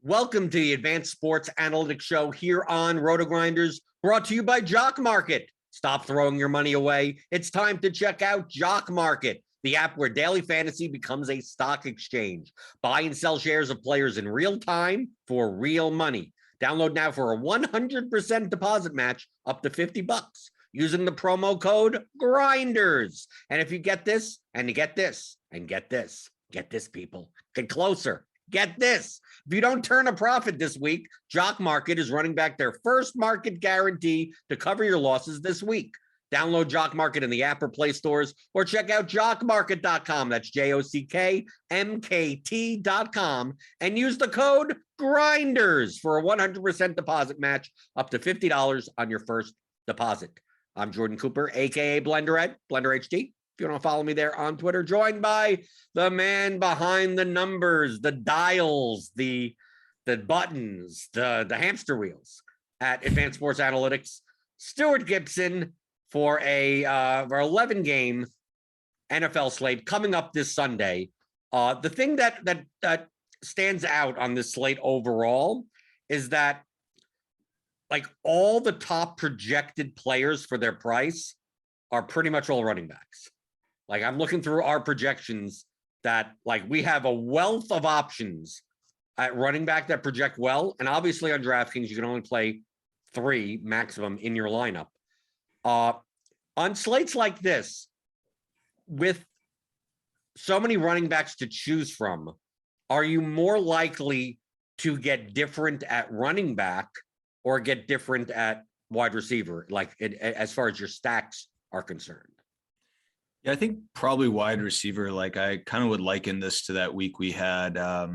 Welcome to the Advanced Sports Analytics Show here on RotoGrinders, brought to you by Jock Market. Stop throwing your money away. It's time to check out Jock Market, the app where daily fantasy becomes a stock exchange. Buy and sell shares of players in real time for real money. Download now for a 100% deposit match up to $50 using the promo code GRINDERS. And if you get this, and you get this, and get this, people, get closer. Get this. If you don't turn a profit this week, Jock Market is running back their first market guarantee to cover your losses this week. Download Jock Market in the app or Play stores or check out jockmarket.com. That's JOCKMKT.com and use the code GRINDERS for a 100% deposit match up to $50 on your first deposit. I'm Jordan Cooper, aka Blender Ed, Blender HD. If you want to follow me there on Twitter, joined by the man behind the numbers, the dials, the buttons, the hamster wheels at Advanced Sports Analytics, Stewart Gibson for a 11-game NFL slate coming up this Sunday. The thing that stands out on this slate overall is that, like, all the top projected players for their price are pretty much all running backs. Like, I'm looking through our projections that, like, we have a wealth of options at running back that project well. And obviously on DraftKings, you can only play 3 maximum in your lineup. On slates like this, with so many running backs to choose from, are you more likely to get different at running back or get different at wide receiver, like as far as your stacks are concerned? Yeah, I think probably wide receiver. Like, I kind of would liken this to that week we had, I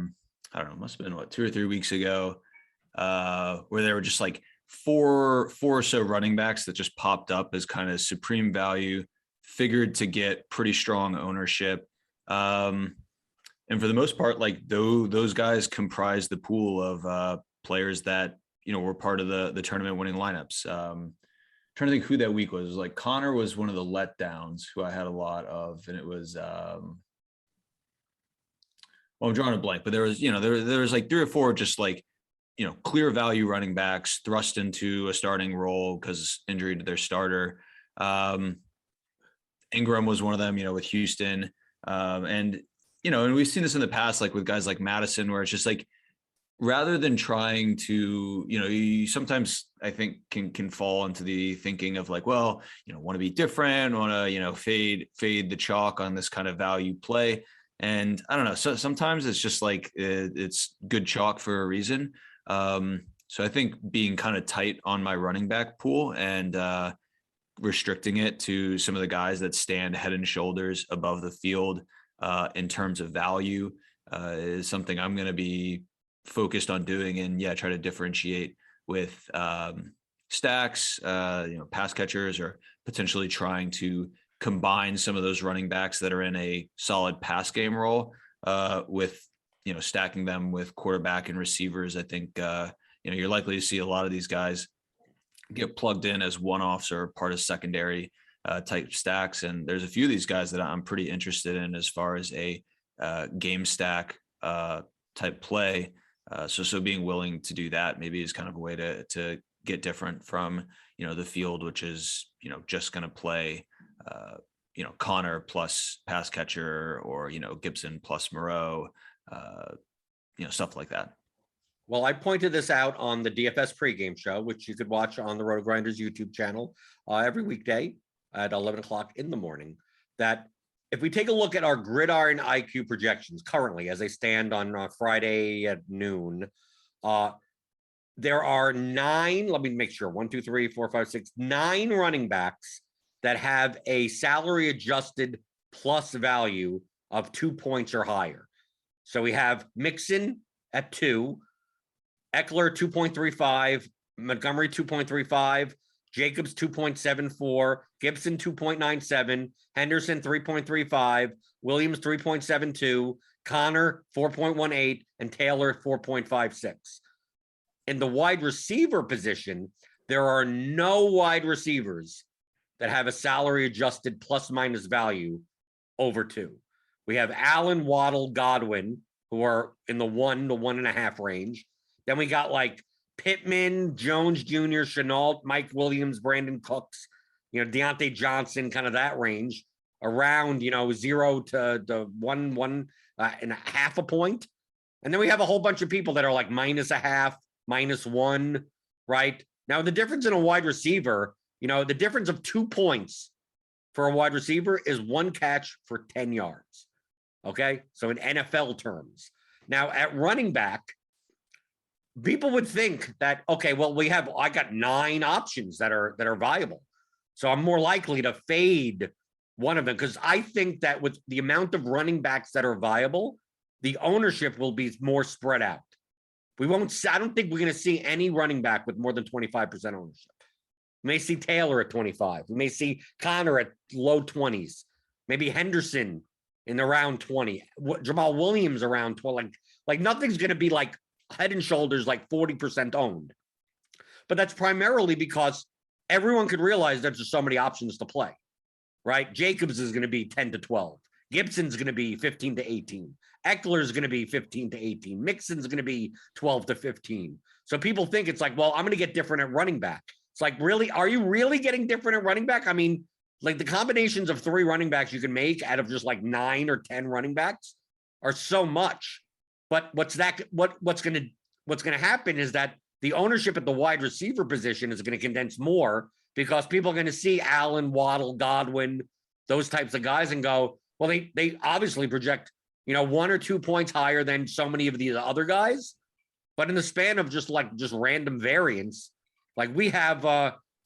don't know, must have been 2 or 3 weeks ago, where there were just like four or so running backs that just popped up as kind of supreme value, figured to get pretty strong ownership. And for the most part, like, those guys comprise the pool of players that, you know, were part of the tournament winning lineups. Trying to think who that week was. Like, Connor was one of the letdowns who I had a lot of, and it was well, I'm drawing a blank, but there was, you know, there was like 3 or 4 just, like, you know, clear value running backs thrust into a starting role because injury to their starter. Ingram was one of them, you know, with Houston. And, you know, and we've seen this in the past, like with guys like Madison, where it's just like, rather than trying to, you know, you sometimes, I think, can fall into the thinking of like, well, you know, want to be different, want to, you know, fade the chalk on this kind of value play. And I don't know. So sometimes it's just like, it's good chalk for a reason. So I think being kind of tight on my running back pool and restricting it to some of the guys that stand head and shoulders above the field in terms of value is something I'm going to be focused on doing, and try to differentiate with stacks, you know, pass catchers, or potentially trying to combine some of those running backs that are in a solid pass game role with, you know, stacking them with quarterback and receivers. I think, you know, you're likely to see a lot of these guys get plugged in as one-offs or part of secondary type stacks. And there's a few of these guys that I'm pretty interested in as far as a game stack type play. So being willing to do that maybe is kind of a way to get different from, you know, the field, which is, you know, just going to play, you know, Connor plus pass catcher, or, you know, Gibson plus Moreau, you know, stuff like that. Well, I pointed this out on the DFS pregame show, which you could watch on the RotoGrinders YouTube channel every weekday at 11 o'clock in the morning, that if we take a look at our Gridiron IQ projections currently as they stand on Friday at noon, there are 9, let me make sure, 1, 2, 3, 4, 5, 6, 9 running backs that have a salary adjusted plus value of 2 points or higher. So we have Mixon at 2, Eckler 2.35, Montgomery 2.35, Jacobs 2.74, Gibson 2.97, Henderson 3.35, Williams 3.72, Connor 4.18, and Taylor 4.56. In the wide receiver position, there are no wide receivers that have a salary adjusted plus minus value over 2. We have Allen, Waddle, Godwin, who are in the 1 to 1.5 range. Then we got like Pittman, Jones Jr., Chenault, Mike Williams, Brandon Cooks, Deontay Johnson, kind of that range around, 0 to 1.5 a point. And then we have a whole bunch of people that are like -0.5, -1, right? Now, the difference in a wide receiver, the difference of 2 points for a wide receiver is 1 catch for 10 yards. Okay. So in NFL terms. Now at running back, people would think that, okay, well, I got 9 options that are viable. So I'm more likely to fade one of them because I think that with the amount of running backs that are viable, the ownership will be more spread out. I don't think we're going to see any running back with more than 25% ownership. We may see Taylor at 25. We may see Connor at low 20s. Maybe Henderson in around 20. Jamal Williams around 12. Like nothing's going to be like head and shoulders like 40% owned. But that's primarily because everyone could realize that there's so many options to play, right? Jacobs is going to be 10 to 12. Gibson's going to be 15 to 18. Eckler's going to be 15 to 18. Mixon's going to be 12 to 15. So people think it's like, well, I'm going to get different at running back. It's like, really? Are you really getting different at running back? I mean, like the combinations of 3 running backs you can make out of just like 9 or 10 running backs are so much. But what's going to happen is that the ownership at the wide receiver position is going to condense more because people are going to see Allen, Waddle, Godwin, those types of guys and go, well, they obviously project, 1 or 2 points higher than so many of these other guys. But in the span of just random variance, like we have,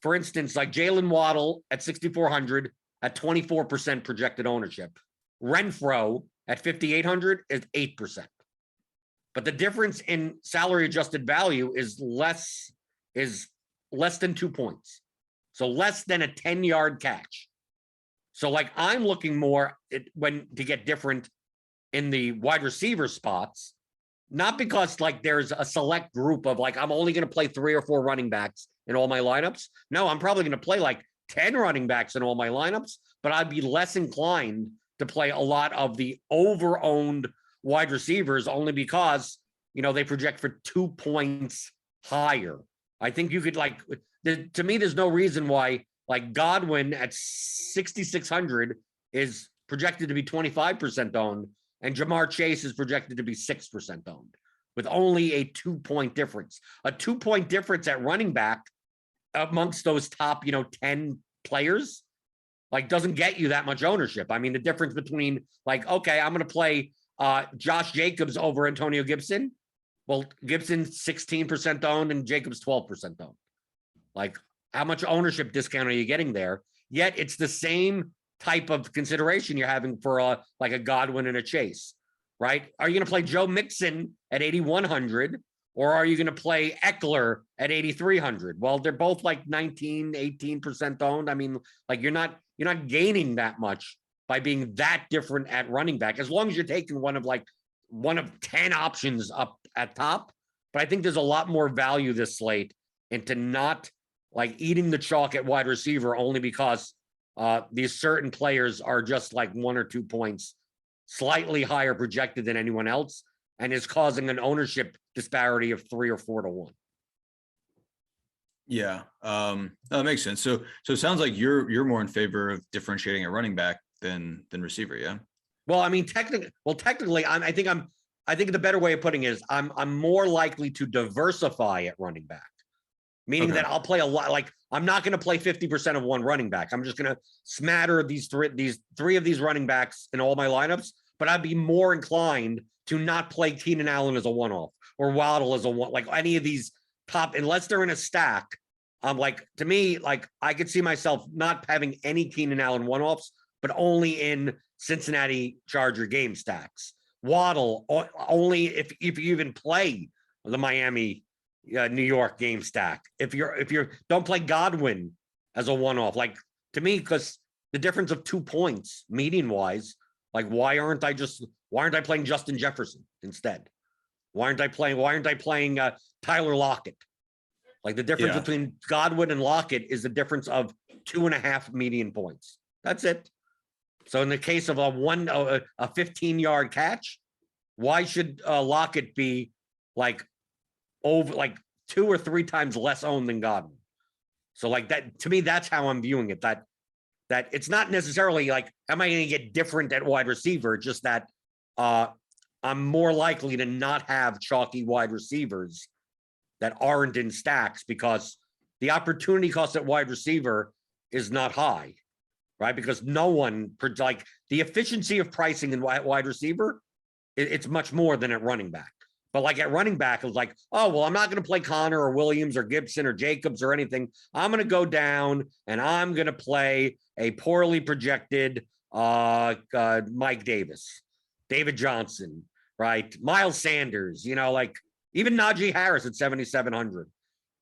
for instance, like Jalen Waddle at 6,400 at 24% projected ownership. Renfro at 5,800 is 8%. But the difference in salary adjusted value is less than 2 points. So less than a 10-yard catch. So like I'm looking more to get different in the wide receiver spots, not because like there's a select group of like, I'm only going to play 3 or 4 running backs in all my lineups. No, I'm probably going to play like 10 running backs in all my lineups, but I'd be less inclined to play a lot of the over-owned wide receivers only because, they project for 2 points higher. I think you could to me, there's no reason why like Godwin at 6,600 is projected to be 25% owned and Jamar Chase is projected to be 6% owned with only a 2-point difference. A 2-point difference at running back amongst those top, 10 players, like doesn't get you that much ownership. I mean, the difference between like, okay, I'm going to play Josh Jacobs over Antonio Gibson. Well, Gibson's 16% owned and Jacobs 12% owned. Like, how much ownership discount are you getting there? Yet it's the same type of consideration you're having for like a Godwin and a Chase, right? Are you going to play Joe Mixon at 8,100 or are you going to play Eckler at 8,300? Well, they're both like 19, 18% owned. I mean, like you're not gaining that much by being that different at running back, as long as you're taking one of 10 options up at top. But I think there's a lot more value this slate into not like eating the chalk at wide receiver only because these certain players are just like 1 or 2 points slightly higher projected than anyone else and is causing an ownership disparity of 3 or 4 to 1. Yeah, that makes sense. So it sounds like you're more in favor of differentiating a running back than receiver, yeah. Well, I mean, technically, I think the better way of putting it is I'm more likely to diversify at running back, meaning that I'll play a lot. Like I'm not going to play 50% of one running back. I'm just going to smatter these three of these running backs in all my lineups. But I'd be more inclined to not play Keenan Allen as a one-off or Waddle as a one, like any of these top, unless they're in a stack. Like to me, like I could see myself not having any Keenan Allen one-offs, but only in Cincinnati Charger game stacks. Waddle only if you even play the Miami, New York game stack. If you're don't play Godwin as a one-off, like to me, because the difference of 2 points median wise, like why aren't I playing Justin Jefferson instead? Why aren't I playing Tyler Lockett? Like the difference between Godwin and Lockett is the difference of 2.5 median points. That's it. So in the case of a 15-yard catch, why should Lockett be like over like 2 or 3 times less owned than Godwin? So like that, to me, that's how I'm viewing it. That it's not necessarily like, am I going to get different at wide receiver? Just that I'm more likely to not have chalky wide receivers that aren't in stacks because the opportunity cost at wide receiver is not high. Right, because no one like the efficiency of pricing in wide receiver, it's much more than at running back. But like at running back, it was like, oh well, I'm not going to play Connor or Williams or Gibson or Jacobs or anything. I'm going to go down and I'm going to play a poorly projected Mike Davis, David Johnson, right, Miles Sanders. Like even Najee Harris at 7,700.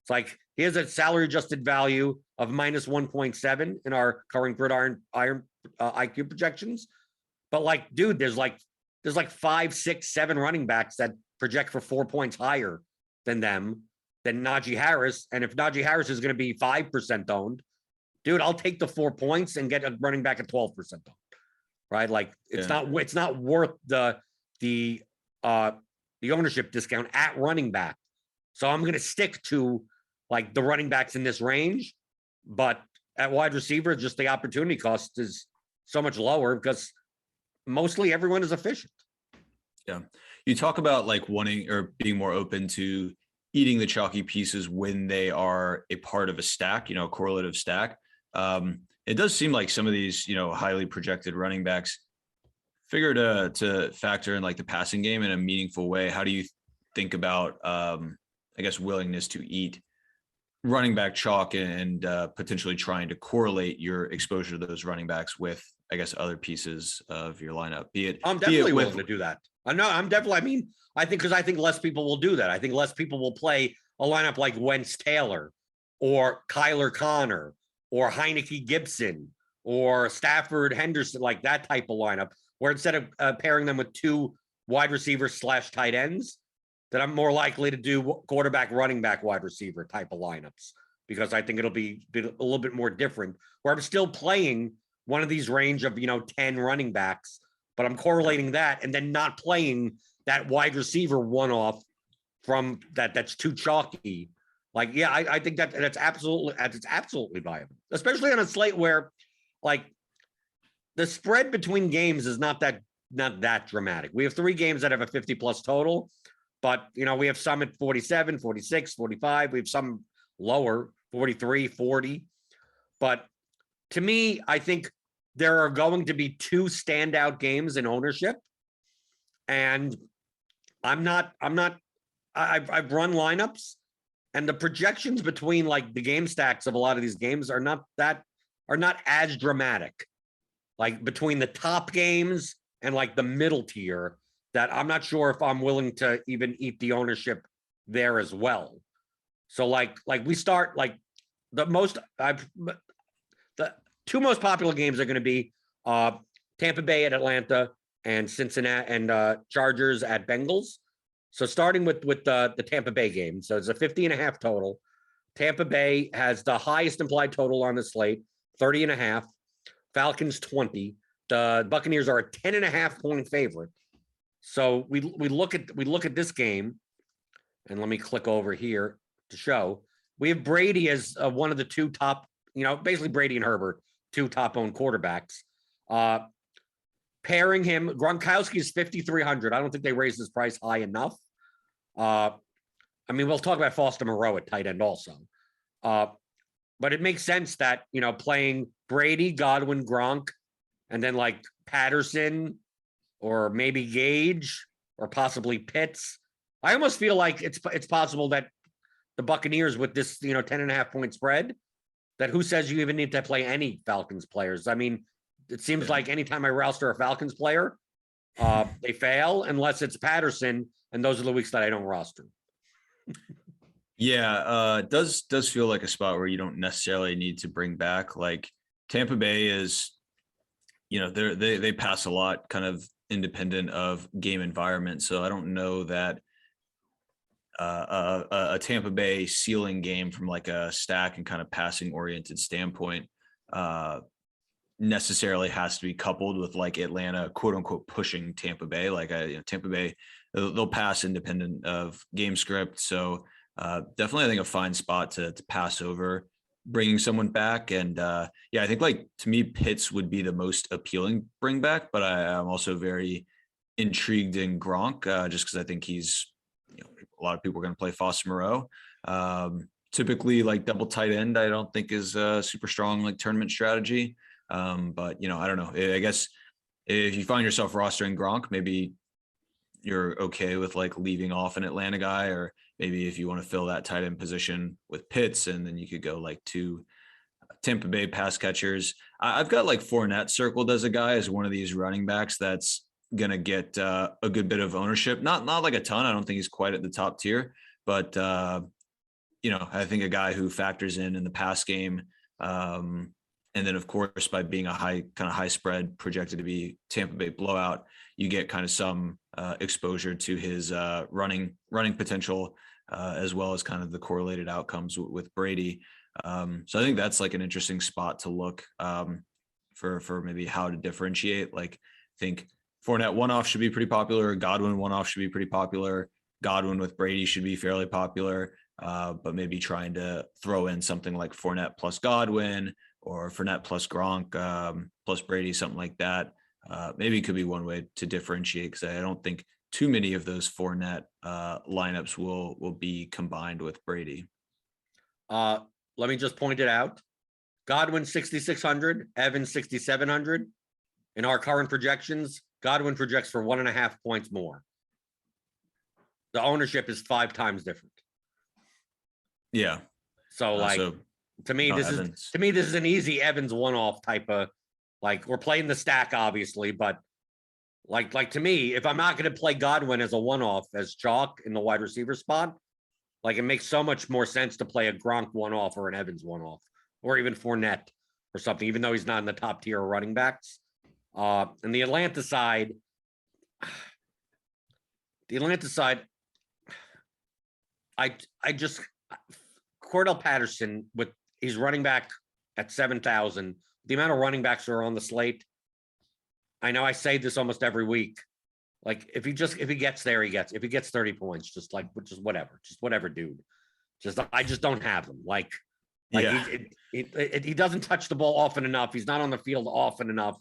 It's like he has a salary adjusted value of minus 1.7 in our current gridiron IQ projections. But like, dude, there's like 5, 6, 7 running backs that project for 4 points higher than Najee Harris. And if Najee Harris is going to be 5% owned, dude, I'll take the 4 points and get a running back at 12% owned. Right? Like it's not worth the ownership discount at running back. So I'm going to stick to like the running backs in this range, but at wide receiver, just the opportunity cost is so much lower because mostly everyone is efficient. Yeah. You talk about like wanting or being more open to eating the chalky pieces when they are a part of a stack, a correlative stack. It does seem like some of these, highly projected running backs figure to factor in like the passing game in a meaningful way. How do you think about, I guess, willingness to eat running back chalk and potentially trying to correlate your exposure to those running backs with, I guess, other pieces of your lineup? I'm definitely willing to do that. I think less people will do that. I think less people will play a lineup like Wentz Taylor or Kyler Connor or Heineke Gibson or Stafford Henderson, like that type of lineup, where instead of pairing them with 2 wide receivers / tight ends, that I'm more likely to do quarterback, running back, wide receiver type of lineups, because I think it'll be a little bit more different, where I'm still playing one of these range of, 10 running backs, but I'm correlating that and then not playing that wide receiver one-off from that's too chalky. Like, yeah, I think that's absolutely viable, especially on a slate where like the spread between games is not that dramatic. We have 3 games that have a 50 plus total. But, we have some at 47, 46, 45. We have some lower, 43, 40. But to me, I think there are going to be 2 standout games in ownership. And I've run lineups, and the projections between like the game stacks of a lot of these games are not as dramatic. Like between the top games and like the middle tier, that I'm not sure if I'm willing to even eat the ownership there as well. So like we start like the 2 most popular games are going to be Tampa Bay at Atlanta and Cincinnati and Chargers at Bengals. So starting with the Tampa Bay game. So it's a 50.5 total. Tampa Bay has the highest implied total on the slate, 30.5. Falcons 20. The Buccaneers are a 10.5 point favorite. So we look at this game, and let me click over here to show. We have Brady as one of the 2 top, basically Brady and Herbert, 2 top owned quarterbacks. Pairing him, Gronkowski is 5,300. I don't think they raised his price high enough. We'll talk about Foster Moreau at tight end also. But it makes sense that, playing Brady, Godwin, Gronk, and then like Patterson, or maybe Gage, or possibly Pitts. I almost feel like it's possible that the Buccaneers with this, 10.5 point spread, that who says you even need to play any Falcons players? I mean, it seems like anytime I roster a Falcons player, They fail unless it's Patterson, and those are the weeks that I don't roster. Yeah, it does feel like a spot where you don't necessarily need to bring back. Like Tampa Bay is, they pass a lot, kind of independent of game environment. So I don't know that a Tampa Bay ceiling game from like a stack and kind of passing oriented standpoint necessarily has to be coupled with like Atlanta, quote unquote, pushing Tampa Bay. Like Tampa Bay, they'll pass independent of game script. So definitely, I think a fine spot to pass over bringing someone back. And I think like to me, Pitts would be the most appealing bring back, but I'm also very intrigued in Gronk just because I think he's, a lot of people are going to play Foster Moreau. Typically, like double tight end, I don't think is a super strong like tournament strategy. But I don't know. I guess if you find yourself rostering Gronk, maybe you're okay with like leaving off an Atlanta guy, or maybe if you want to fill that tight end position with Pitts, and then you could go like two Tampa Bay pass catchers. I've got like Fournette circled as a guy as one of these running backs that's gonna get a good bit of ownership. Not like a ton. I don't think he's quite at the top tier, but I think a guy who factors in the pass game. And then, of course, by being a high spread projected to be Tampa Bay blowout, you get kind of some exposure to his running potential, as well as kind of the correlated outcomes with Brady. So I think that's like an interesting spot to look for maybe how to differentiate. Like, I think Fournette one-off should be pretty popular. Godwin one-off should be pretty popular. Godwin with Brady should be fairly popular. But maybe trying to throw in something like Fournette plus Godwin, or Fournette plus Gronk plus Brady, something like that. Maybe could be one way to differentiate, because I don't think too many of those Fournette lineups will be combined with Brady. Let me just point it out. Godwin 6,600, Evans 6,700. In our current projections, Godwin projects for 1.5 points more. The ownership is 5 times different. Yeah. So to me, this is an easy Evans one-off type of, like, we're playing the stack, obviously, but like to me, if I'm not going to play Godwin as a one-off as chalk in the wide receiver spot, like it makes so much more sense to play a Gronk one-off or an Evans one-off, or even Fournette or something, even though he's not in the top tier of running backs. And the Atlanta side, I just Cordell Patterson he's running back at 7,000. The amount of running backs who are on the slate, I know I say this almost every week. Like if he gets there, he gets. If he gets 30 points, just whatever, dude. I just don't have him. He doesn't touch the ball often enough. He's not on the field often enough.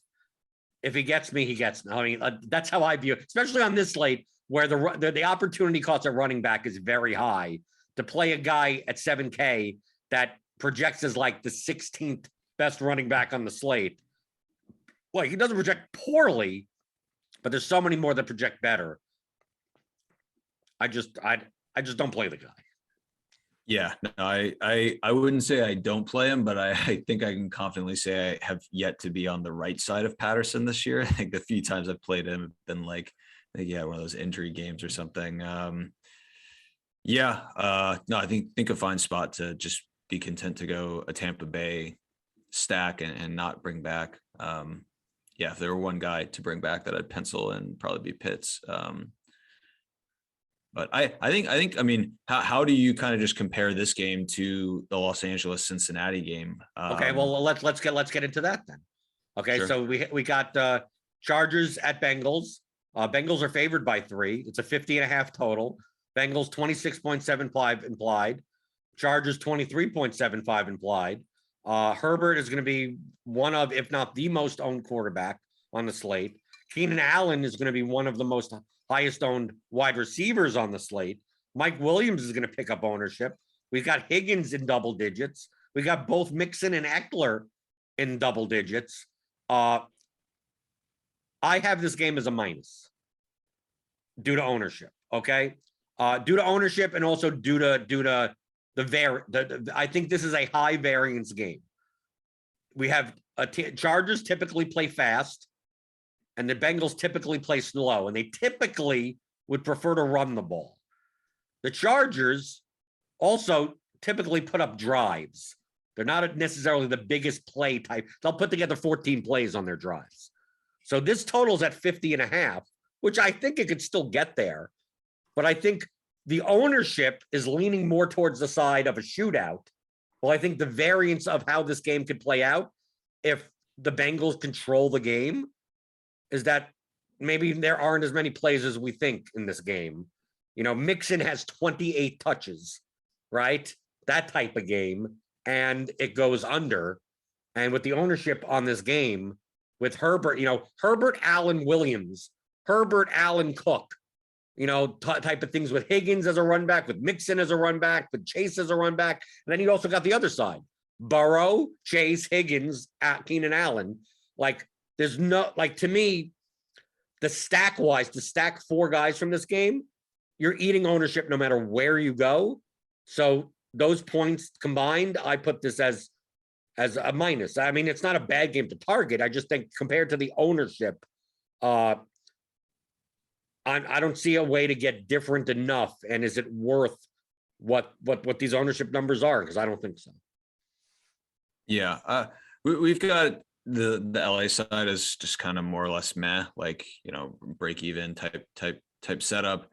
If he gets me, he gets me. I mean, that's how I view it, especially on this slate where the opportunity cost at running back is very high. To play a guy at 7K that projects as like the 16th best running back on the slate. Well, he doesn't project poorly, but there's so many more that project better. I just don't play the guy. Yeah, no, I wouldn't say I don't play him, but I think I can confidently say I have yet to be on the right side of Patterson this year. I think the few times I've played him have been like, one of those injury games or something. No, I think a fine spot to just be content to go a Tampa Bay stack and not bring back. If there were one guy to bring back that I'd pencil in, probably be Pitts. But I think, how do you kind of just compare this game to the Los Angeles Cincinnati game? Okay, well, let's get into that then. Okay, sure. So we got Chargers at Bengals. Bengals are favored by 3. It's a 50.5 total. Bengals 26.75 implied. Chargers 23.75 implied. Herbert is going to be one of, if not the most owned quarterback on the slate. Keenan Allen is going to be one of the most highest owned wide receivers on the slate. Mike Williams is going to pick up ownership. We've got Higgins in double digits. We got both Mixon and Eckler in double digits. I have this game as a minus due to ownership. Okay. Due to ownership and also due to I think this is a high variance game. We have Chargers typically play fast and the Bengals typically play slow, and they typically would prefer to run the ball. The Chargers also typically put up drives. They're not necessarily the biggest play type. They'll put together 14 plays on their drives. So this totals at 50.5, which I think it could still get there. But I think the ownership is leaning more towards the side of a shootout. Well, I think the variance of how this game could play out, if the Bengals control the game, is that maybe there aren't as many plays as we think in this game. You know, Mixon has 28 touches, right? That type of game, and it goes under. And with the ownership on this game, with Herbert, you know, Herbert, Allen, Williams, Herbert, Allen, Cook, you know, type of things with Higgins as a run back, with Mixon as a run back, with Chase as a run back. And then you also got the other side, Burrow, Chase, Higgins, Keenan Allen. Like, there's no, like, to me, the stack wise, to stack 4 guys from this game, you're eating ownership no matter where you go. So those points combined, I put this as a minus. I mean, it's not a bad game to target. I just think compared to the ownership, I don't see a way to get different enough. And is it worth what these ownership numbers are? Because I don't think so. Yeah, we've got the LA side is just kind of more or less meh, like, you know, break even type setup.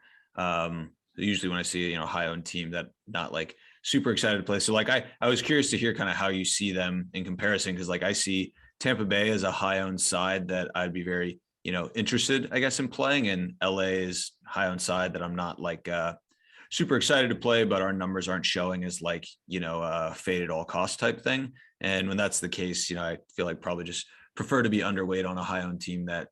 Usually when I see, you know, high owned team that not like super excited to play. So like I was curious to hear kind of how you see them in comparison, because like I see Tampa Bay as a high owned side that I'd be very, you know, interested, I guess, in playing, and LA is high owned side that I'm not like super excited to play, but our numbers aren't showing as like, you know, fade at all cost type thing. And when that's the case, you know, I feel like probably just prefer to be underweight on a high owned team that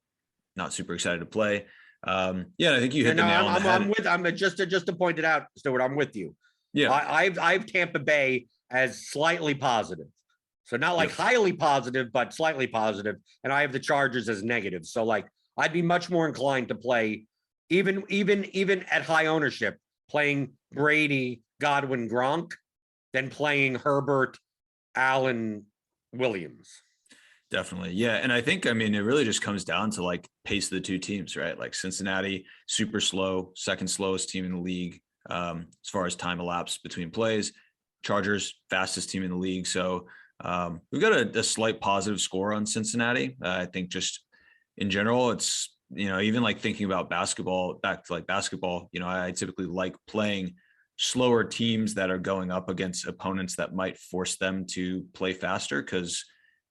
not super excited to play. Yeah, I think you hit the nail on the head. I'm just to point it out, Stewart, I'm with you. Yeah, I've Tampa Bay as slightly positive. So not like highly positive, but slightly positive. And I have the Chargers as negative. So like I'd be much more inclined to play even at high ownership, playing Brady, Godwin, Gronk, than playing Herbert, Allen, Williams. Definitely. Yeah. And I think, I mean, it really just comes down to like pace of the two teams, right? Like Cincinnati, super slow, second slowest team in the league as far as time elapsed between plays. Chargers, fastest team in the league. So we've got a slight positive score on Cincinnati. I think just in general, it's, you know, even like thinking about basketball, back to like basketball, you know, I typically like playing slower teams that are going up against opponents that might force them to play faster, because,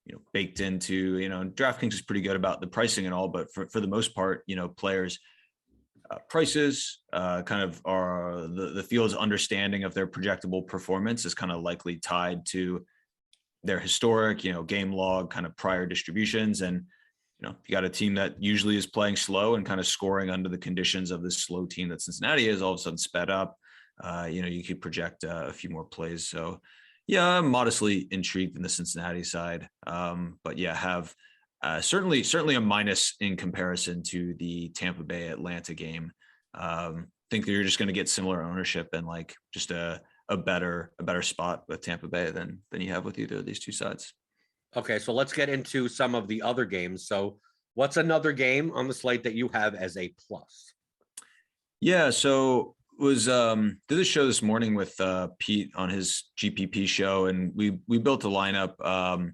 you know, baked into, you know, DraftKings is pretty good about the pricing and all, but for the most part, you know, players prices kind of are the field's understanding of their projectable performance is kind of likely tied to their historic, you know, game log kind of prior distributions. And, you know, you got a team that usually is playing slow and kind of scoring under the conditions of this slow team that Cincinnati is, all of a sudden sped up. You know, you could project a few more plays. So yeah, I'm modestly intrigued in the Cincinnati side. But yeah, have certainly a minus in comparison to the Tampa Bay Atlanta game. Think that you're just going to get similar ownership and like just a better spot with Tampa Bay than you have with either of these two sides. Okay, so let's get into some of the other games. So what's another game on the slate that you have as a plus? Yeah, so was did this show this morning with Pete on his GPP show, and we built a lineup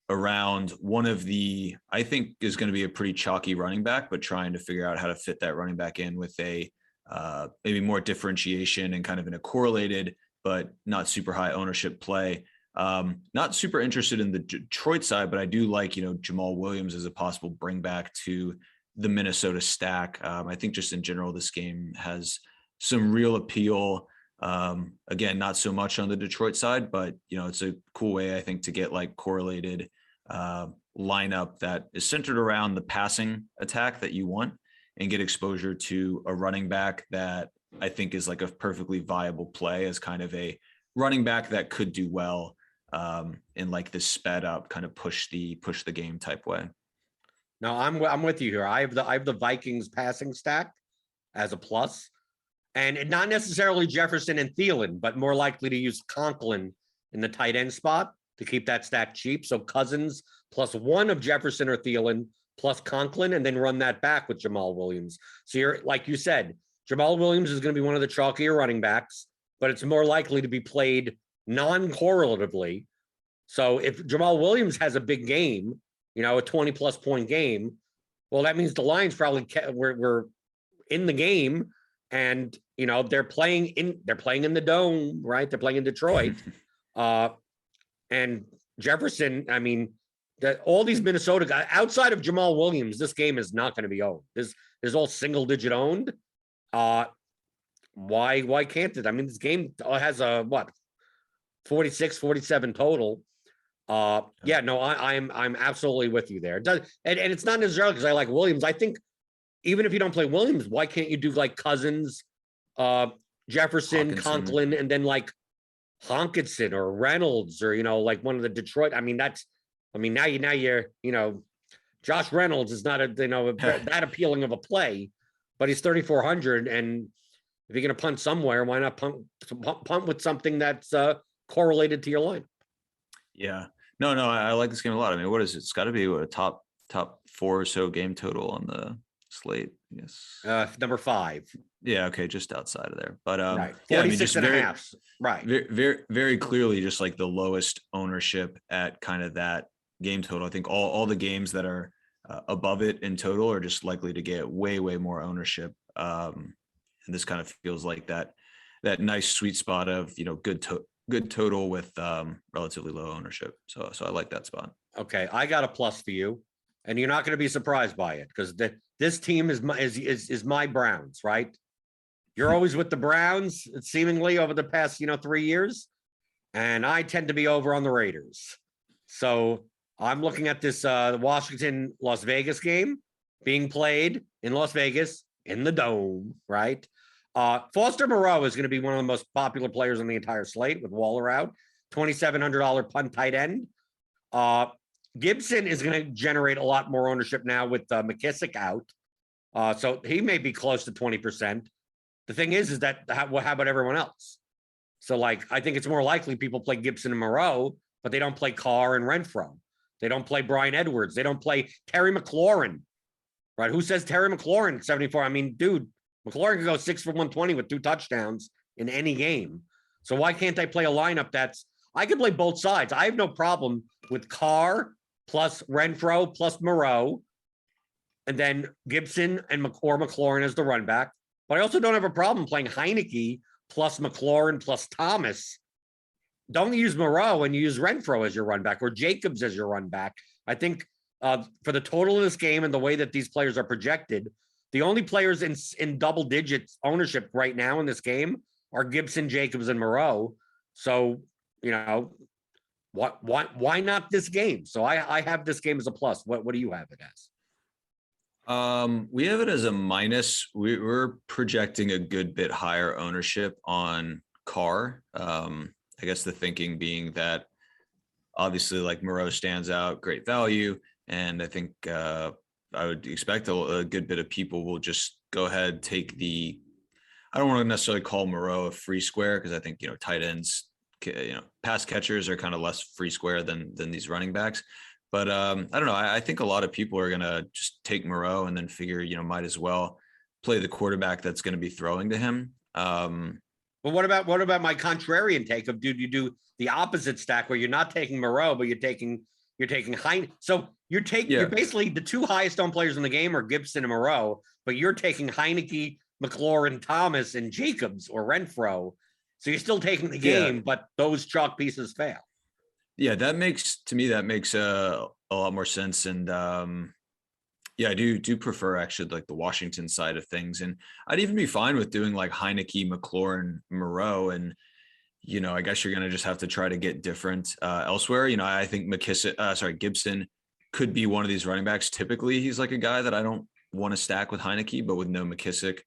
around one of the, I think is going to be a pretty chalky running back, but trying to figure out how to fit that running back in with a maybe more differentiation and kind of in a correlated but not super high ownership play. Not super interested in the Detroit side, but I do like, you know, Jamal Williams as a possible bring back to the Minnesota stack. I think just in general, this game has some real appeal. Again, not so much on the Detroit side, but, you know, it's a cool way, I think, to get like correlated lineup that is centered around the passing attack that you want and get exposure to a running back that I think is like a perfectly viable play as kind of a running back that could do well in like this sped up kind of push the game type way. No, I'm with you here. I have the Vikings passing stack as a plus, and not necessarily Jefferson and Thielen, but more likely to use Conklin in the tight end spot to keep that stack cheap. So Cousins +1 of Jefferson or Thielen plus Conklin and then run that back with Jamal Williams. So you're, like you said, Jamal Williams is going to be one of the chalkier running backs, but it's more likely to be played non-correlatively. So if Jamal Williams has a big game, a 20-plus point game, well, that means the Lions probably were in the game, and they're playing in the dome, right? They're playing in Detroit, and Jefferson. I mean, all these Minnesota guys outside of Jamal Williams, this game is not going to be owned. This is all single digit owned. Why can't it? I mean, this game has a 46, 47 total. Yeah, no, I'm absolutely with you there. It does, and it's not necessarily because I like Williams. I think even if you don't play Williams, why can't you do like Cousins, Jefferson, Conklin, and then like Hawkinson or Reynolds or like one of the Detroit. I mean, now you're Josh Reynolds is not that appealing of a play, but he's 3,400, and if you're going to punt somewhere, why not punt with something that's correlated to your line? Yeah. No, I like this game a lot. I mean, what is it? It's got to be a top 4 or so game total on the slate. Yes. Number 5. Yeah. Okay. Just outside of there, but right. 46 yeah, I mean, just and very, a half. Right. Very, very, very clearly just like the lowest ownership at kind of that game total. I think all the games that are above it in total are just likely to get way more ownership. And this kind of feels like that nice sweet spot of, good total with relatively low ownership. So I like that spot. Okay. I got a plus for you, and you're not going to be surprised by it because this team is my Browns, right? You're always with the Browns, seemingly over the past, 3 years. And I tend to be over on the Raiders. So I'm looking at this Washington Las Vegas game being played in Las Vegas in the Dome, right? Foster Moreau is going to be one of the most popular players on the entire slate with Waller out. $2,700 punt tight end. Gibson is going to generate a lot more ownership now with McKissick out. So he may be close to 20%. The thing is that how about everyone else? So I think it's more likely people play Gibson and Moreau, but they don't play Carr and Renfro. They don't play Brian Edwards. They don't play Terry McLaurin, right? Who says Terry McLaurin 74? I mean, dude, McLaurin could go 6 for 120 with 2 touchdowns in any game. So why can't I play a lineup I could play both sides. I have no problem with Carr plus Renfro plus Moreau, and then Gibson or McLaurin as the run back. But I also don't have a problem playing Heineke plus McLaurin plus Thomas. Don't use Moreau and use Renfro as your run back or Jacobs as your run back. I think for the total of this game and the way that these players are projected, the only players in double digits ownership right now in this game are Gibson, Jacobs, and Moreau. So, why not this game? So I have this game as a plus. What do you have it as? We have it as a minus. We're projecting a good bit higher ownership on Carr. I guess the thinking being that obviously like Moreau stands out, great value. And I think I would expect a good bit of people will just go ahead, take I don't want to necessarily call Moreau a free square because I think, tight ends, pass catchers are kind of less free square than these running backs. But I don't know. I think a lot of people are going to just take Moreau and then figure, might as well play the quarterback that's going to be throwing to him. But what about my contrarian take of you do the opposite stack where you're not taking Moreau, but you're taking Heineke. So you're basically the 2 highest owned players in the game are Gibson and Moreau, but you're taking Heineke, McLaurin, Thomas, and Jacobs or Renfro. So you're still taking the game, but those chalk pieces fail. Yeah, that makes a lot more sense. And I do prefer actually like the Washington side of things. And I'd even be fine with doing like Heineke, McLaurin, Moreau. And, I guess you're going to just have to try to get different elsewhere. I think Gibson could be one of these running backs. Typically, he's like a guy that I don't want to stack with Heineke, but with no McKissick,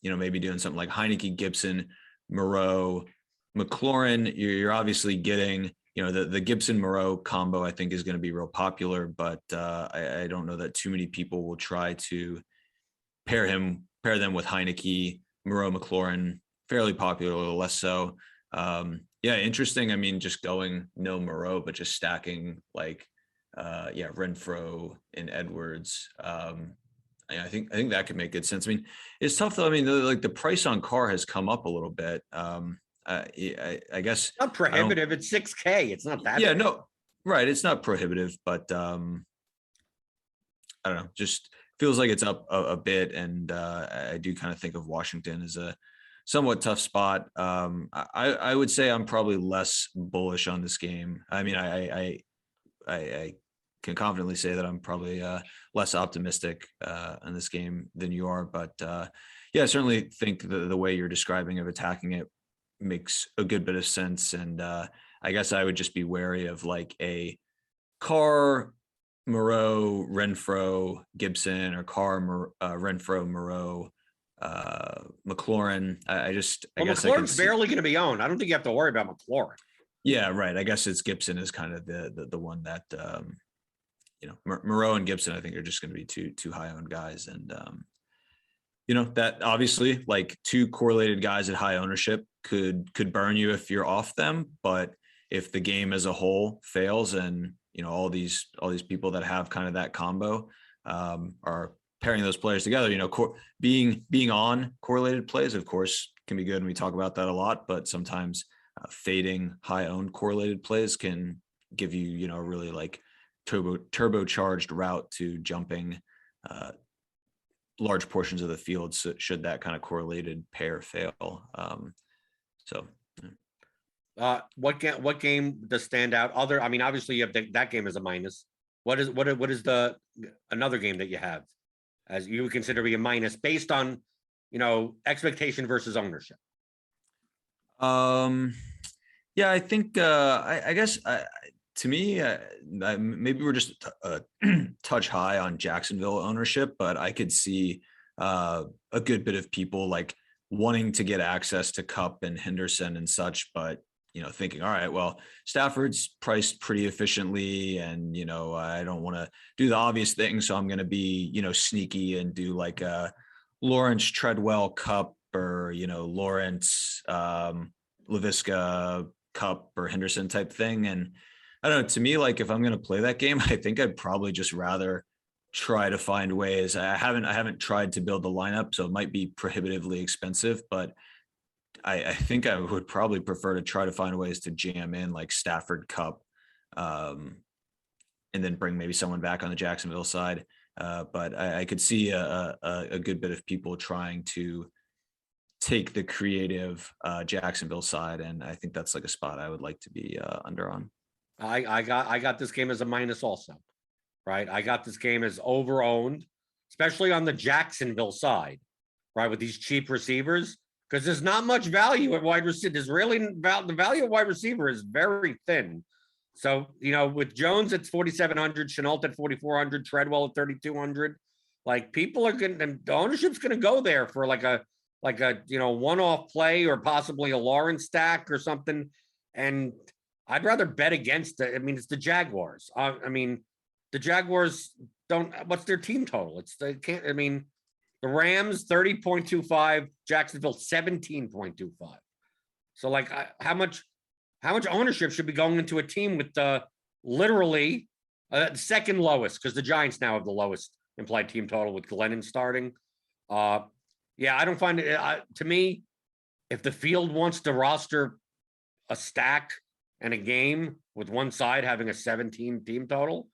maybe doing something like Heineke, Gibson, Moreau, McLaurin. You're obviously getting, the Gibson Moreau combo I think is going to be real popular, but I don't know that too many people will try to pair them with Heineke, Moreau, McLaurin, fairly popular, a little less so. Interesting. I mean, just going no Moreau, but just stacking like Renfro and Edwards. I think that could make good sense. I mean, it's tough though. I mean, like the price on Carr has come up a little bit. I guess Not prohibitive. It's 6K. It's not that. Yeah, bad. no, right. It's not prohibitive, but I don't know. Just feels like it's up a bit, and I do kind of think of Washington as a somewhat tough spot. I would say I'm probably less bullish on this game. I mean, I can confidently say that I'm probably less optimistic in this game than you are. But I certainly think the way you're describing of attacking it makes a good bit of sense. And I guess I would just be wary of like a Carr, Moreau, Renfro, Gibson, or Carr, Renfro, Moreau, McLaurin. I guess McLaurin's barely going to be owned. I don't think you have to worry about McLaurin. Yeah, right. I guess it's Gibson is kind of the one that Moreau and Gibson I think are just going to be two high owned guys, and that obviously like two correlated guys at high ownership could burn you if you're off them, but if the game as a whole fails and all these people that have kind of that combo are pairing those players together, being on correlated plays of course can be good, and we talk about that a lot, but sometimes fading high owned correlated plays can give you really like turbocharged route to jumping large portions of the field should that kind of correlated pair fail. What game does stand out? Obviously you have that game as a minus. What is the another game that you have as you would consider to be a minus based on expectation versus ownership? I think I guess to me maybe we're just a touch high on Jacksonville ownership, but I could see a good bit of people like wanting to get access to Kupp and Henderson and such, but thinking, all right, well, Stafford's priced pretty efficiently, and I don't want to do the obvious thing, so I'm going to be sneaky and do like a Lawrence Treadwell Kupp, or Lawrence LaVisca Kupp or Henderson type thing. And I don't know, to me, like if I'm going to play that game, I think I'd probably just rather try to find ways. I haven't tried to build the lineup, so it might be prohibitively expensive, but I think I would probably prefer to try to find ways to jam in like Stafford Kupp, and then bring maybe someone back on the Jacksonville side. But I could see a good bit of people trying to take the creative Jacksonville side, and I think that's like a spot I would like to be under on. I got this game as a minus also, right? I got this game as over-owned, especially on the Jacksonville side, right? With these cheap receivers, because there's not much value at wide receiver. The value of wide receiver is very thin. So, with Jones at 4,700, Chenault at 4,400, Treadwell at 3,200, like people are going to, the ownership's going to go there for like a one-off play or possibly a Lawrence stack or something. And I'd rather bet against it. I mean, it's the Jaguars. The Jaguars what's their team total? The Rams 30.25, Jacksonville 17.25. So like how much ownership should be going into a team with literally second lowest, because the Giants now have the lowest implied team total with Glennon starting. I don't find it to me, if the field wants to roster a stack and a game with one side having a 17 team total,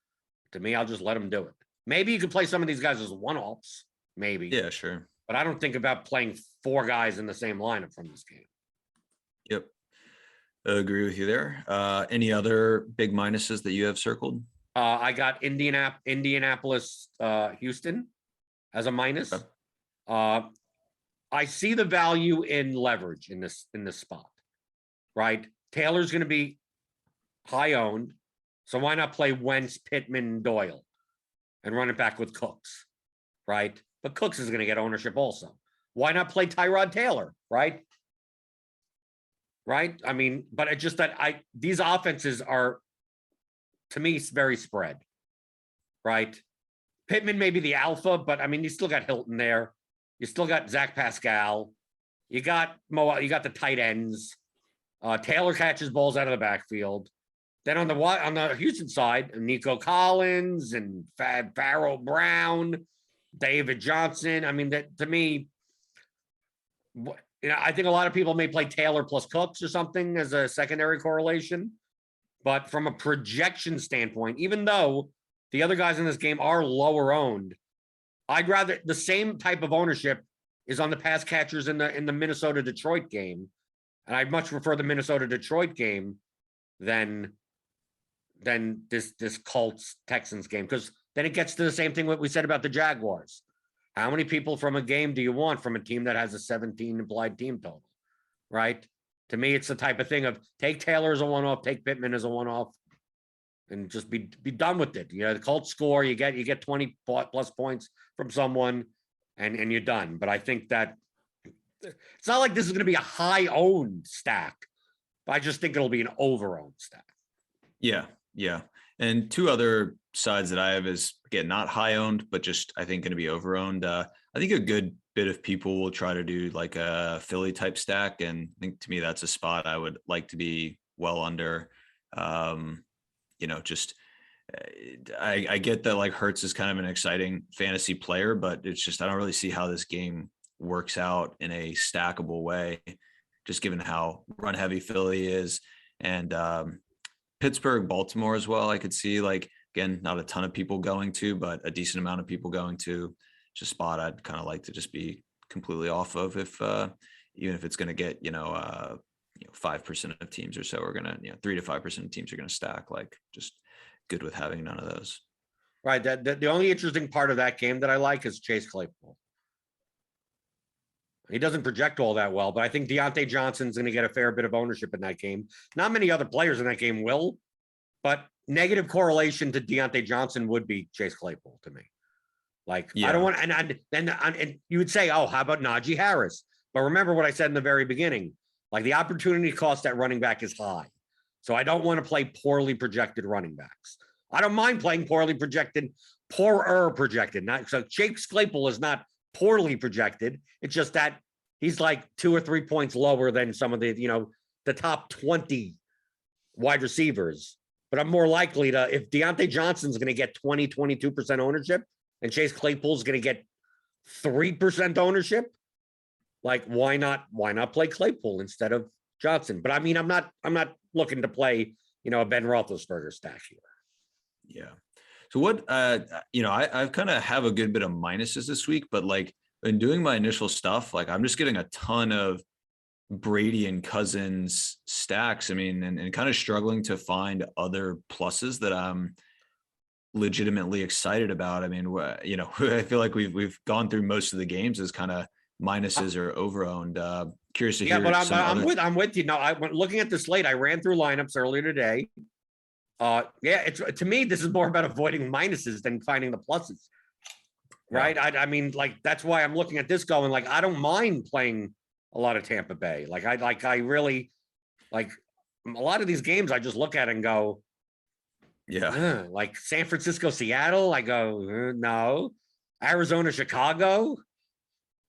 to me, I'll just let them do it. Maybe you could play some of these guys as one-offs, maybe. Yeah, sure. But I don't think about playing four guys in the same lineup from this game. Yep. I agree with you there. Any other big minuses that you have circled? I got Indianapolis, Houston as a minus. Okay. I see the value in leverage in this spot, right? Taylor's going to be high owned, so why not play Wentz, Pittman, Doyle, and run it back with Cooks, right? But Cooks is going to get ownership also. Why not play Tyrod Taylor, right? Right? I mean, but it's just that these offenses are, to me, very spread, right? Pittman may be the alpha, but I mean, you still got Hilton there. You still got Zach Pascal. You got the tight ends. Taylor catches balls out of the backfield. Then on the Houston side, Nico Collins and Farrell Brown, David Johnson. I mean, that to me, I think a lot of people may play Taylor plus Cooks or something as a secondary correlation. But from a projection standpoint, even though the other guys in this game are lower owned, I'd rather the same type of ownership is on the pass catchers in the Minnesota Detroit game, and I'd much prefer the Minnesota Detroit game than this Colts Texans game, because then it gets to the same thing what we said about the Jaguars. How many people from a game do you want from a team that has a 17 implied team total, right? To me, it's the type of thing of take Taylor as a one-off, take Pittman as a one-off, and just be done with it. The Colts score, you get 20 plus points from someone, and you're done. But I think that it's not like this is going to be a high-owned stack. I just think it'll be an over-owned stack. Yeah. And two other sides that I have is, again, not high-owned, but just I think going to be over-owned. I think a good bit of people will try to do like a Philly type stack. And I think to me, that's a spot I would like to be well under. Just I get that like Hurts is kind of an exciting fantasy player, but it's just, I don't really see how this game works out in a stackable way, just given how run heavy Philly is. And Pittsburgh, Baltimore as well. I could see, like, again, not a ton of people going to, but a decent amount of people going to. Just a spot I'd kind of like to just be completely off of, if even if it's going to get 5% of teams or so are going to 3 to 5% of teams are going to stack. Like, just good with having none of those. Right. The only interesting part of that game that I like is Chase Claypool. He doesn't project all that well, but I think Deontay Johnson's going to get a fair bit of ownership in that game. Not many other players in that game will, but negative correlation to Deontay Johnson would be Chase Claypool to me. Like, yeah. I don't want, and you would say, oh, how about Najee Harris? But remember what I said in the very beginning, like the opportunity cost at running back is high. So I don't want to play poorly projected running backs. I don't mind playing poorer projected. So Chase Claypool is not poorly projected. It's just that he's like 2 or 3 points lower than some of the top 20 wide receivers. But I'm more likely to, if Deontay Johnson's going to get 22% ownership and Chase Claypool's going to get 3% ownership, like why not play Claypool instead of Johnson? But I mean, I'm not looking to play, a Ben Roethlisberger stack here. Yeah. So what, I've kind of have a good bit of minuses this week, but like in doing my initial stuff, like I'm just getting a ton of Brady and Cousins stacks. I mean, and kind of struggling to find other pluses that I'm legitimately excited about. I mean, I feel like we've gone through most of the games as kind of minuses or over-owned. Curious to hear. Yeah, but I'm with you. No, I went looking at the slate. I ran through lineups earlier today. It's, to me, this is more about avoiding minuses than finding the pluses, right? Yeah. I mean, like, that's why I'm looking at this going, like, I don't mind playing a lot of Tampa Bay. I really like a lot of these games. I just look at it and go, like San Francisco, Seattle. I go, no. Arizona, Chicago.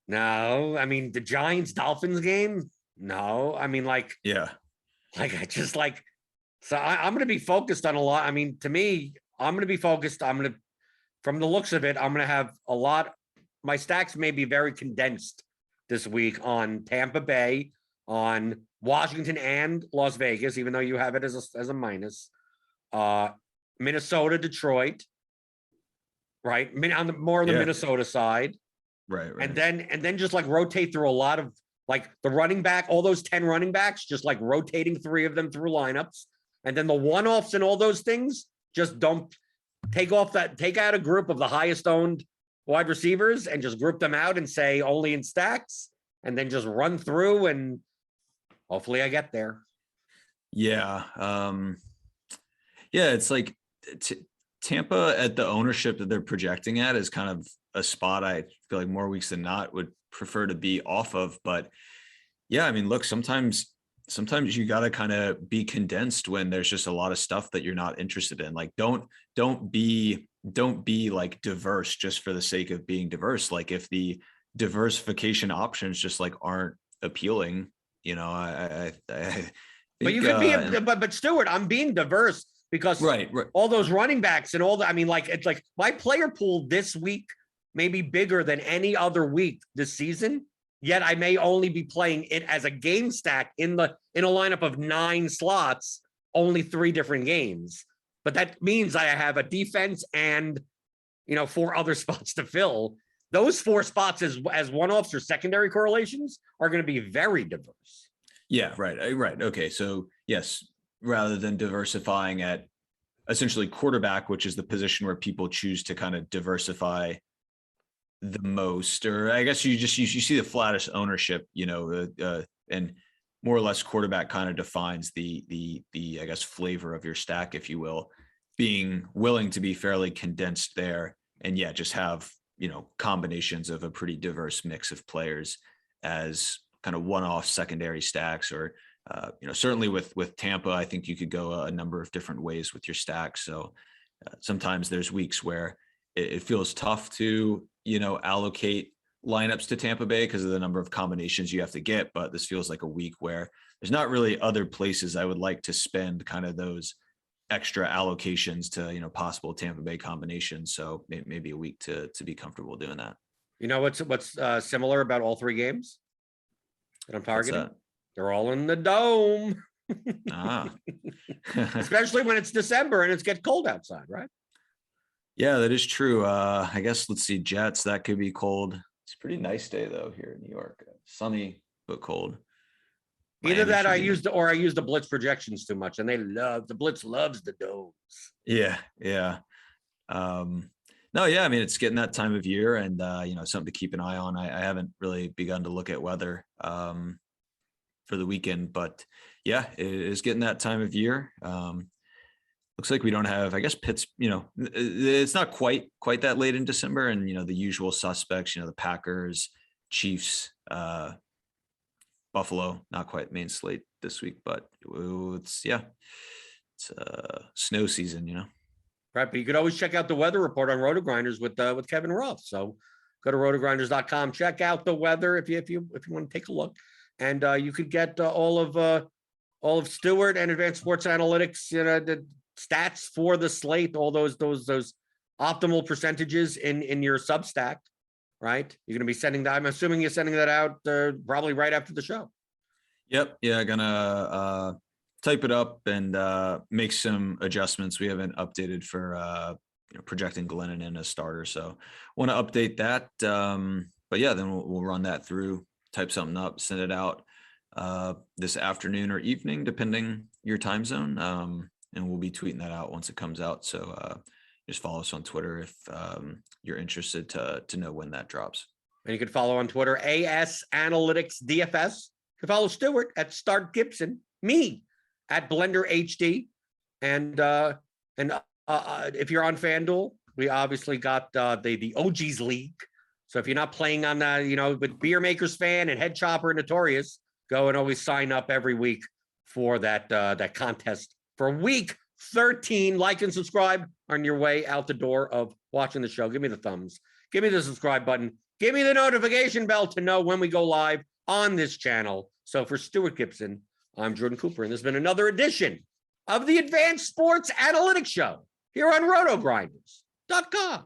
No. I mean, the Giants, Dolphins game. No. I mean, I just like, so I'm going to be focused on a lot. I mean, to me, I'm going to be focused. From the looks of it, I'm going to have a lot. My stacks may be very condensed this week on Tampa Bay, on Washington and Las Vegas, even though you have it as a minus. Minnesota, Detroit, right? On the Minnesota side. Right. And then just like rotate through a lot of like the running back, all those 10 running backs, just like rotating 3 of them through lineups. And then the one-offs and all those things, just don't take out a group of the highest owned wide receivers and just group them out and say only in stacks, and then just run through and hopefully I get there. Yeah. It's like Tampa at the ownership that they're projecting at is kind of a spot I feel like more weeks than not would prefer to be off of. But yeah, I mean, look, sometimes you got to kind of be condensed when there's just a lot of stuff that you're not interested in. Like, don't be like diverse just for the sake of being diverse. Like if the diversification options just like aren't appealing, I But you could be, but Stewart, I'm being diverse because right. all those running backs and all that. I mean, like, it's like my player pool this week may be bigger than any other week this season. Yet I may only be playing it as a game stack in a lineup of 9 slots, only 3 different games. But that means I have a defense and 4 other spots to fill. Those 4 spots as one-offs or secondary correlations are going to be very diverse. Yeah, right. Okay, so yes, rather than diversifying at essentially quarterback, which is the position where people choose to kind of diversify the most, or I guess you see the flattest ownership, and more or less quarterback kind of defines the I guess flavor of your stack, if you will, being willing to be fairly condensed there, and just have combinations of a pretty diverse mix of players as kind of one-off secondary stacks, or certainly with Tampa, I think you could go a number of different ways with your stack. So sometimes there's weeks where it feels tough to allocate lineups to Tampa Bay because of the number of combinations you have to get. But this feels like a week where there's not really other places I would like to spend kind of those extra allocations to, possible Tampa Bay combinations. So maybe a week to be comfortable doing that. What's similar about all 3 games that I'm targeting? They're all in the dome. Especially when it's December and it gets cold outside, right? Yeah, that is true. I guess let's see, Jets, that could be cold. It's a pretty nice day though here in New York. Sunny but cold. Either that I used the Blitz projections too much, and the Blitz loves the domes. Yeah. No, yeah, I mean it's getting that time of year, and something to keep an eye on. I haven't really begun to look at weather for the weekend, but yeah, it is getting that time of year. Looks like we don't have, I guess, it's not quite that late in December, and the usual suspects, the Packers, Chiefs, Buffalo, not quite main slate this week, but it's snow season, Right, but you could always check out the weather report on RotoGrinders with Kevin Ruff. So go to rotogrinders.com, check out the weather if you want to take a look, and you could get all of Stewart and Advanced Sports Analytics, the stats for the slate, all those optimal percentages in your Substack, right? You're going to be sending that. I'm assuming you're sending that out probably right after the show. Yep. Yeah. Gonna type it up and make some adjustments. We haven't updated for projecting Glennon in as starter, so want to update that. But yeah, then we'll run that through, type something up, send it out this afternoon or evening, depending your time zone. And we'll be tweeting that out once it comes out. So just follow us on Twitter if you're interested to know when that drops. And you can follow on Twitter, AS Analytics DFS. You can follow Stewart at Stewart Gibson, me at Blender HD. And if you're on FanDuel, we obviously got the OGs League. So if you're not playing on with Beer Makers Fan and Head Chopper and Notorious, go and always sign up every week for that contest for week 13. Like and subscribe on your way out the door of watching the show. Give me the thumbs. Give me the subscribe button. Give me the notification bell to know when we go live on this channel. So for Stewart Gibson, I'm Jordan Cooper, and this has been another edition of the Advanced Sports Analytics Show here on RotoGrinders.com.